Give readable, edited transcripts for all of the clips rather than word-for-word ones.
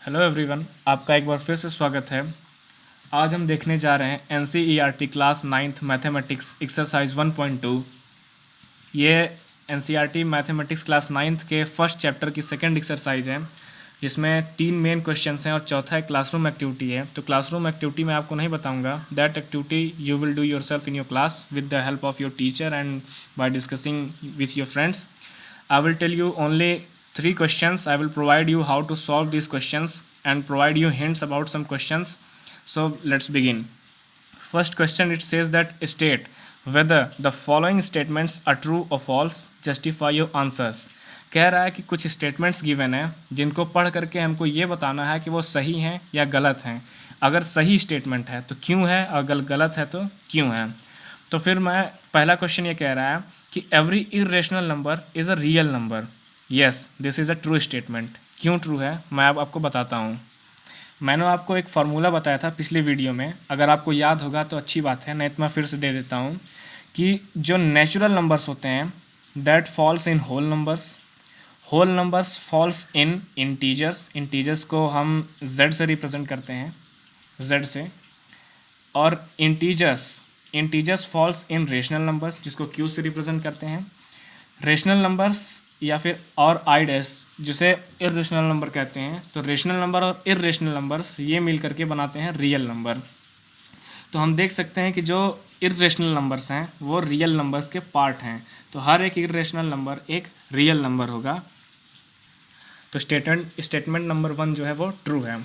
Hello everyone, आपका एक बार फिर से स्वागत है। आज हम देखने जा रहे हैं NCERT class 9th mathematics exercise 1.2। ये NCERT मैथमेटिक्स क्लास 9th के फर्स्ट चैप्टर की सेकंड एक्सरसाइज है, जिसमें 3 मेन क्वेश्चंस हैं और चौथा एक क्लासरूम एक्टिविटी है। तो क्लासरूम एक्टिविटी मैं आपको नहीं बताऊंगा, that activity you will do yourself in your class with the help of your teacher and by discussing with your friends. I will tell you only 3 questions. I will provide you how to solve these questions and provide you hints about some questions. So let's begin. First question, it says that state whether the following statements are true or false. Justify your answers. कह रहा है कि कुछ statements given है जिनको पढ़ करके हमको ये बताना है कि वो सही हैं या गलत हैं। अगर सही स्टेटमेंट है तो क्यों है, अगर गलत है तो क्यों है। तो फिर मैं पहला क्वेश्चन ये कह रहा है कि every irrational number is a real number. Yes, this is a true statement. क्यों ट्रू है मैं अब आपको बताता हूँ। मैंने आपको एक फार्मूला बताया था पिछले वीडियो में, अगर आपको याद होगा तो अच्छी बात है, नहीं तो मैं फिर से दे देता हूँ कि जो नेचुरल नंबर्स होते हैं that falls in whole numbers falls in integers. Integers को हम z से रिप्रेजेंट करते हैं, z से। और integers falls in rational numbers, जिसको q से रिप्रेजेंट करते हैं। रेशनल नंबर्स या फिर और आइडेस जिसे इरेशनल नंबर कहते हैं। तो रेशनल नंबर और इरेशनल नंबर्स ये मिल करके बनाते हैं रियल नंबर। तो हम देख सकते हैं कि जो इरेशनल नंबर्स हैं वो रियल नंबर्स के पार्ट हैं। तो हर एक इरेशनल नंबर एक रियल नंबर होगा। तो स्टेटमेंट नंबर 1 जो है वो ट्रू है।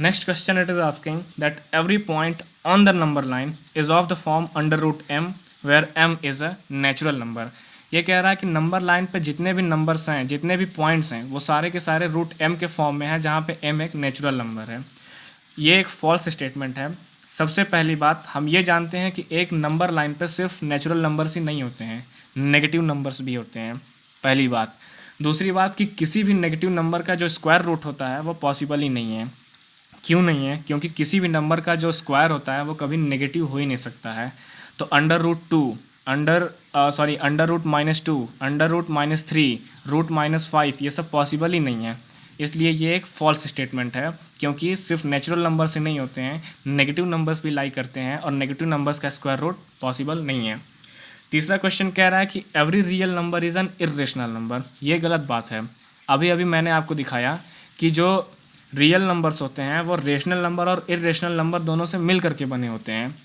Next question, it is asking that every point on the number line is of the form √m where m is a natural number. ये कह रहा है कि नंबर लाइन पे जितने भी नंबर्स हैं, जितने भी पॉइंट्स हैं, वो सारे के सारे √m के फॉर्म में हैं, जहाँ पे m एक नेचुरल नंबर है। ये एक फॉल्स स्टेटमेंट है। सबसे पहली बात, हम ये जानते हैं कि एक नंबर लाइन पे सिर्फ नेचुरल नंबर्स ही नहीं होते हैं, नेगेटिव नंबर्स भी होते हैं, पहली बात। दूसरी बात कि किसी भी नेगेटिव नंबर का जो स्क्वायर रूट होता है वो पॉसिबल ही नहीं है। क्यों नहीं है? क्योंकि किसी भी नंबर का जो स्क्वायर होता है वो कभी नेगेटिव हो ही नहीं सकता है। तो √2, अंडर -2, √-3, √-5, ये सब पॉसिबल ही नहीं है। इसलिए ये एक फॉल्स स्टेटमेंट है, क्योंकि सिर्फ नेचुरल नंबर से नहीं होते हैं, नेगेटिव नंबर्स भी लाई करते हैं और नेगेटिव नंबर्स का स्क्वायर रूट पॉसिबल नहीं है। तीसरा क्वेश्चन कह रहा है कि every real number is an irrational number. ये गलत बात है। अभी अभी मैंने आपको दिखाया कि जो रियल नंबर्स होते हैं वो रेशनल नंबर और इरेशनल नंबर दोनों से मिल करके बने होते हैं।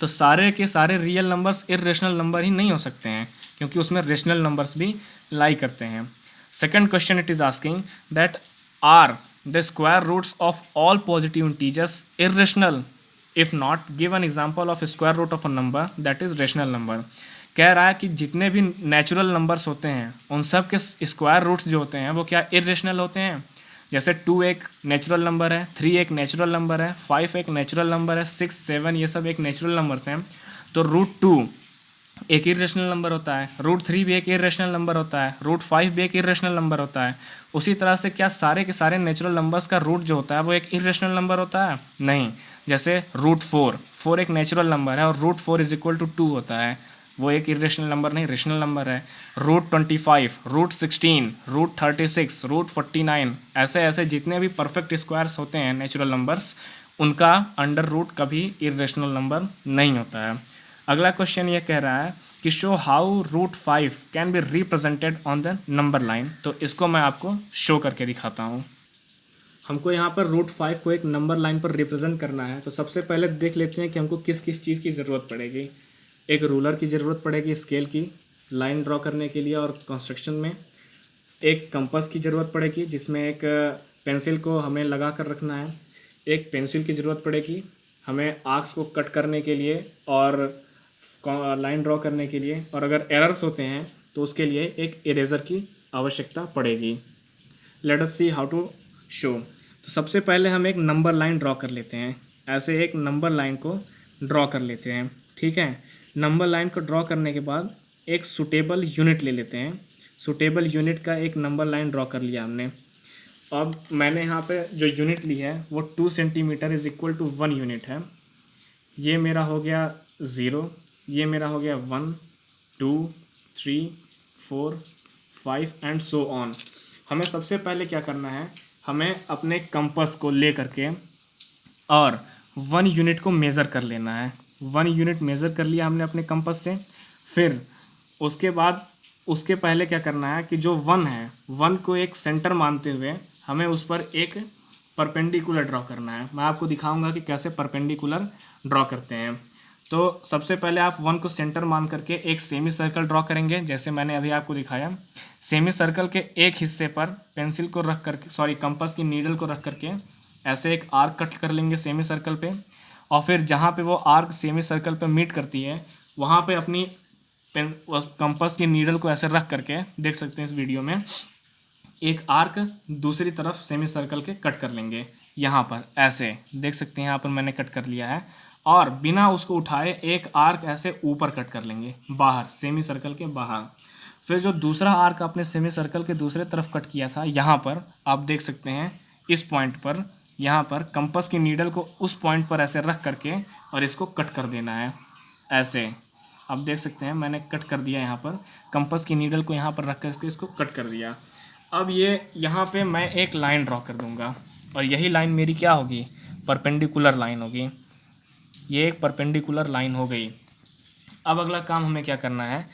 तो सारे के सारे रियल नंबर्स इरेशनल नंबर ही नहीं हो सकते हैं, क्योंकि उसमें रेशनल नंबर्स भी लाई करते हैं। Second question, it is asking that are the square roots of all positive integers irrational, if not give an example of square root of a number that is rational number. कह रहा है कि जितने भी नेचुरल नंबर्स होते हैं उन सब के स्क्वायर रूट्स जो होते हैं वो क्या इरेशनल होते हैं। जैसे 2 एक नेचुरल नंबर है, 3 एक नेचुरल नंबर है, 5 एक नेचुरल नंबर है, 6, 7 ये सब एक नेचुरल नंबर्स हैं। तो √2 एक इरेशनल नंबर होता है, √3 भी एक इरेशनल नंबर होता है, √5 भी एक इरेशनल नंबर होता है। उसी तरह से क्या सारे के सारे नेचुरल नंबर्स का रूट जो होता है वो एक इरेशनल नंबर होता है? नहीं। जैसे √4 एक नेचुरल नंबर है और √4 = 2 होता है, वो एक इरेशनल नंबर नहीं, रेशनल नंबर है। √25, √16, √36, √49, ऐसे ऐसे जितने भी परफेक्ट स्क्वायर्स होते हैं नेचुरल नंबर्स, उनका अंडर रूट कभी इरेशनल नंबर नहीं होता है। अगला क्वेश्चन ये कह रहा है कि show how √5 can be represented on the number line. तो इसको मैं आपको शो करके दिखाता हूँ। हमको यहाँ पर √5 को एक नंबर लाइन पर रिप्रेजेंट करना है। तो सबसे पहले देख लेते हैं कि हमको किस किस चीज़ की ज़रूरत पड़ेगी। एक रूलर की ज़रूरत पड़ेगी स्केल की लाइन ड्रॉ करने के लिए और कंस्ट्रक्शन में। एक कंपास की ज़रूरत पड़ेगी जिसमें एक पेंसिल को हमें लगा कर रखना है। एक पेंसिल की ज़रूरत पड़ेगी हमें आर्क्स को कट करने के लिए और लाइन ड्रॉ करने के लिए। और अगर एरर्स होते हैं तो उसके लिए एक इरेज़र की आवश्यकता पड़ेगी। Let us see how to show. तो सबसे पहले हम एक नंबर लाइन ड्रॉ कर लेते हैं। ऐसे एक नंबर लाइन को ड्रॉ कर लेते हैं, ठीक है। नंबर लाइन को ड्रॉ करने के बाद एक सूटेबल यूनिट ले लेते हैं। सूटेबल यूनिट का एक नंबर लाइन ड्रॉ कर लिया हमने। अब मैंने यहाँ पे जो यूनिट ली है वो 2 सेंटीमीटर = 1 यूनिट है। ये मेरा हो गया 0, ये मेरा हो गया 1, 2, 3, 4, 5 एंड सो ऑन। हमें सबसे पहले क्या करना है हमें अपने कंपास को ले करके और 1 यूनिट को मेज़र कर लेना है। 1 यूनिट मेज़र कर लिया हमने अपने कंपास से। फिर उसके बाद उसके पहले क्या करना है कि जो 1 है, 1 को एक सेंटर मानते हुए हमें उस पर एक परपेंडिकुलर ड्रॉ करना है। मैं आपको दिखाऊंगा कि कैसे परपेंडिकुलर ड्रॉ करते हैं। तो सबसे पहले आप 1 को सेंटर मान करके एक सेमी सर्कल ड्रॉ करेंगे, जैसे मैंने अभी आपको दिखाया। सेमी सर्कल के एक हिस्से पर पेंसिल को रख करके कंपास की नीडल को रख करके ऐसे एक आर्क कट कर लेंगे सेमी सर्कल पे। और फिर जहाँ पे वो आर्क सेमी सर्कल पे मीट करती है वहाँ पे अपनी कंपास की नीडल को ऐसे रख करके, देख सकते हैं इस वीडियो में, एक आर्क दूसरी तरफ सेमी सर्कल के कट कर लेंगे। यहाँ पर ऐसे देख सकते हैं, यहाँ पर मैंने कट कर लिया है। और बिना उसको उठाए एक आर्क ऐसे ऊपर कट कर लेंगे, बाहर सेमी सर्कल के बाहर। फिर जो दूसरा आर्क आपने सेमी सर्कल के दूसरे तरफ कट किया था, यहाँ पर आप देख सकते हैं इस पॉइंट पर, यहाँ पर कंपास की नीडल को उस पॉइंट पर ऐसे रख करके और इसको कट कर देना है ऐसे। आप देख सकते हैं मैंने कट कर दिया, यहाँ पर कंपास की नीडल को यहाँ पर रख करके इसको कट कर दिया। अब ये यहाँ पे मैं एक लाइन ड्रॉ कर दूँगा और यही लाइन मेरी क्या होगी, परपेंडिकुलर लाइन होगी। ये एक परपेंडिकुलर लाइन हो गई। अब अगला काम हमें क्या करना है,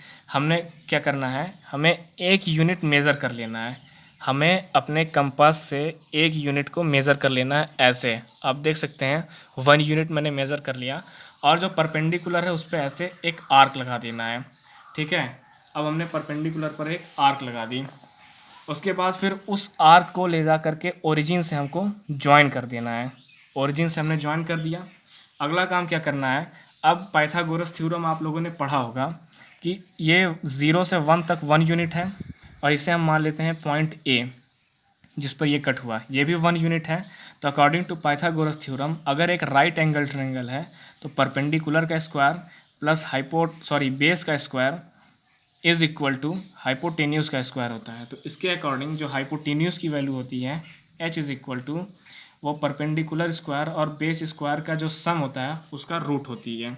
हमें एक यूनिट मेज़र कर लेना है। हमें अपने कंपास से एक यूनिट को मेज़र कर लेना है ऐसे। आप देख सकते हैं 1 यूनिट मैंने मेज़र कर लिया और जो परपेंडिकुलर है उस पर ऐसे एक आर्क लगा देना है। ठीक है, अब हमने परपेंडिकुलर पर एक आर्क लगा दी। उसके बाद फिर उस आर्क को ले जा करके ओरिजिन से हमको ज्वाइन कर देना है। ओरिजिन से हमने ज्वाइन कर दिया। अगला काम क्या करना है, अब पाइथागोरस थ्योरम आप लोगों ने पढ़ा होगा कि ये 0 से 1 तक 1 यूनिट है और इसे हम मान लेते हैं पॉइंट ए जिस पर ये कट हुआ, ये भी 1 यूनिट है। तो अकॉर्डिंग टू पाइथागोरस थ्योरम अगर एक राइट एंगल ट्रायंगल है तो परपेंडिकुलर का स्क्वायर प्लस बेस का square is equal to hypotenuse का स्क्वायर होता है। तो इसके अकॉर्डिंग जो हाइपोटेन्यूस की वैल्यू होती है h इज इक्वल टू वो परपेंडिकुलर स्क्वायर और बेस स्क्वायर का जो सम होता है उसका रूट होती है।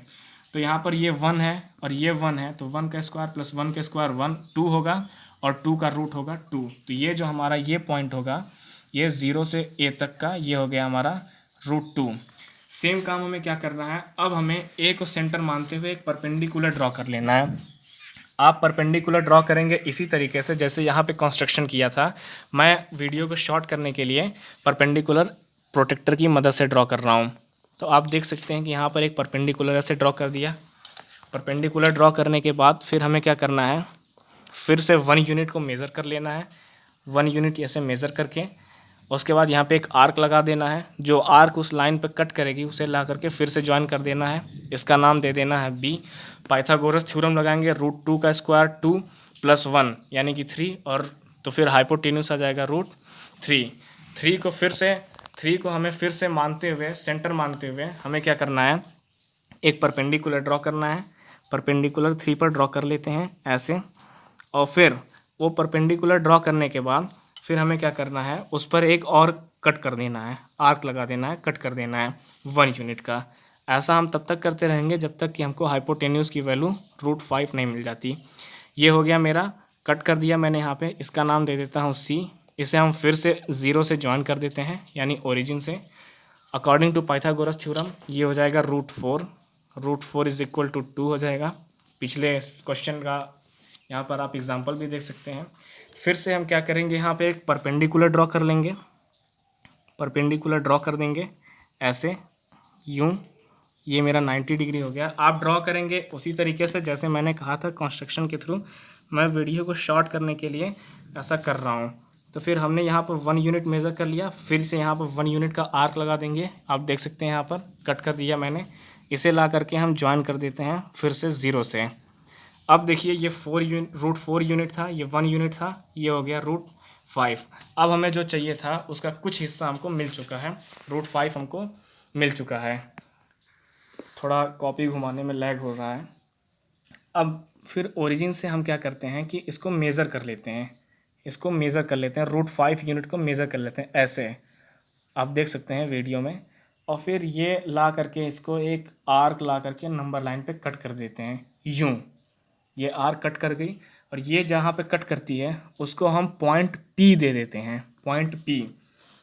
तो यहाँ पर ये 1 है और ये 1 है, तो 1 का स्क्वायर प्लस 1 का स्क्वायर 2 होगा और 2 का रूट होगा 2। तो ये जो हमारा ये पॉइंट होगा ये 0 से a तक का, ये हो गया हमारा √2। सेम काम हमें क्या करना है, अब हमें a को सेंटर मानते हुए एक परपेंडिकुलर ड्रॉ कर लेना है। आप परपेंडिकुलर ड्रॉ करेंगे इसी तरीके से जैसे यहाँ पे कंस्ट्रक्शन किया था। मैं वीडियो को शॉर्ट करने के लिए परपेंडिकुलर प्रोटेक्टर की मदद से ड्रॉ कर रहा हूँ। तो आप देख सकते हैं कि यहाँ पर एक परपेंडिकुलर ऐसे ड्रॉ कर दिया। परपेंडिकुलर ड्रॉ करने के बाद फिर हमें क्या करना है, फिर से 1 यूनिट को मेज़र कर लेना है। 1 यूनिट ऐसे मेज़र करके उसके बाद यहाँ पे एक आर्क लगा देना है। जो आर्क उस लाइन पे कट करेगी उसे ला करके फिर से ज्वाइन कर देना है। इसका नाम दे देना है बी। पाइथागोरस थ्योरम लगाएंगे, √2 का स्क्वायर 2 + 1 यानी कि 3, और तो फिर हाइपोटेन्यूस आ जाएगा √3। 3 को हमें फिर से मानते हुए, सेंटर मानते हुए हमें क्या करना है, एक परपेंडिकुलर ड्रॉ करना है। परपेंडिकुलर 3 पर ड्रॉ कर लेते हैं ऐसे। और फिर वो परपेंडिकुलर ड्रॉ करने के बाद फिर हमें क्या करना है, उस पर एक और कट कर देना है, आर्क लगा देना है, कट कर देना है 1 यूनिट का। ऐसा हम तब तक करते रहेंगे जब तक कि हमको हाइपोटेन्यूस की वैल्यू √5 नहीं मिल जाती। ये हो गया मेरा, कट कर दिया मैंने यहाँ पे। इसका नाम दे देता हूँ सी। इसे हम फिर से 0 से ज्वाइन कर देते हैं यानी ओरिजिन से। अकॉर्डिंग टू पाइथागोरस थ्योरम ये हो जाएगा √4। √4 इज इक्वल टू 2 हो जाएगा। पिछले क्वेश्चन का यहाँ पर आप एग्जाम्पल भी देख सकते हैं। फिर से हम क्या करेंगे, यहाँ पे एक परपेंडिकुलर ड्रॉ कर लेंगे, परपेंडिकुलर ड्रॉ कर देंगे ऐसे यूं। ये मेरा 90 डिग्री हो गया। आप ड्रॉ करेंगे उसी तरीके से जैसे मैंने कहा था कंस्ट्रक्शन के थ्रू। मैं वीडियो को शॉर्ट करने के लिए ऐसा कर रहा हूँ। तो फिर हमने यहाँ पर 1 यूनिट मेज़र कर लिया, फिर से यहाँ पर 1 यूनिट का आर्क लगा देंगे। आप देख सकते हैं यहाँ पर कट कर दिया मैंने। इसे ला करके हम ज्वाइन कर देते हैं फिर से 0 से। अब देखिए ये √4 यूनिट था, ये 1 यूनिट था, ये हो गया √5। अब हमें जो चाहिए था उसका कुछ हिस्सा हमको मिल चुका है, √5 हमको मिल चुका है। थोड़ा कॉपी घुमाने में लैग हो रहा है। अब फिर ओरिजिन से हम क्या करते हैं कि इसको मेज़र कर लेते हैं, इसको मेज़र कर लेते हैं, √5 यूनिट को मेज़र कर लेते हैं ऐसे। आप देख सकते हैं वीडियो में। और फिर ये ला करके इसको एक आर्क ला करके नंबर लाइन पे कट कर देते हैं यूं। ये आर्क कट कर गई और ये जहाँ पे कट करती है उसको हम पॉइंट P दे देते हैं, पॉइंट P।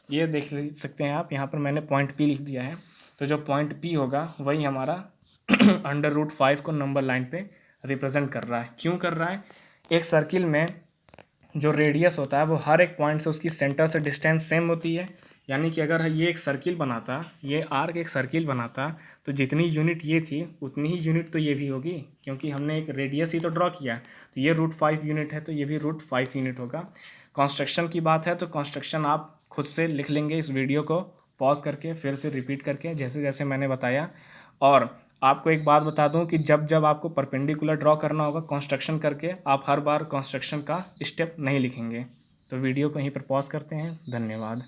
ये देख सकते हैं आप, यहाँ पर मैंने पॉइंट पी लिख दिया है। तो जो पॉइंट पी होगा वही हमारा √5 को नंबर लाइन पे रिप्रेजेंट कर रहा है। क्यों कर रहा है? एक सर्किल में जो रेडियस होता है वो हर एक पॉइंट से उसकी सेंटर से डिस्टेंस सेम होती है। यानी कि अगर ये एक सर्किल बनाता, ये आर्क एक सर्किल बनाता, तो जितनी यूनिट ये थी उतनी ही यूनिट तो ये भी होगी, क्योंकि हमने एक रेडियस ही तो ड्रॉ किया। तो ये √5 यूनिट है, तो ये भी √5 यूनिट होगा। कंस्ट्रक्शन की बात है तो कंस्ट्रक्शन आप खुद से लिख लेंगे, इस वीडियो को पॉज करके फिर से रिपीट करके, जैसे जैसे मैंने बताया। और आपको एक बात बता दूं कि जब जब आपको परपेंडिकुलर ड्रॉ करना होगा कंस्ट्रक्शन करके, आप हर बार कंस्ट्रक्शन का स्टेप नहीं लिखेंगे। तो वीडियो को यहीं पर पॉज करते हैं। धन्यवाद।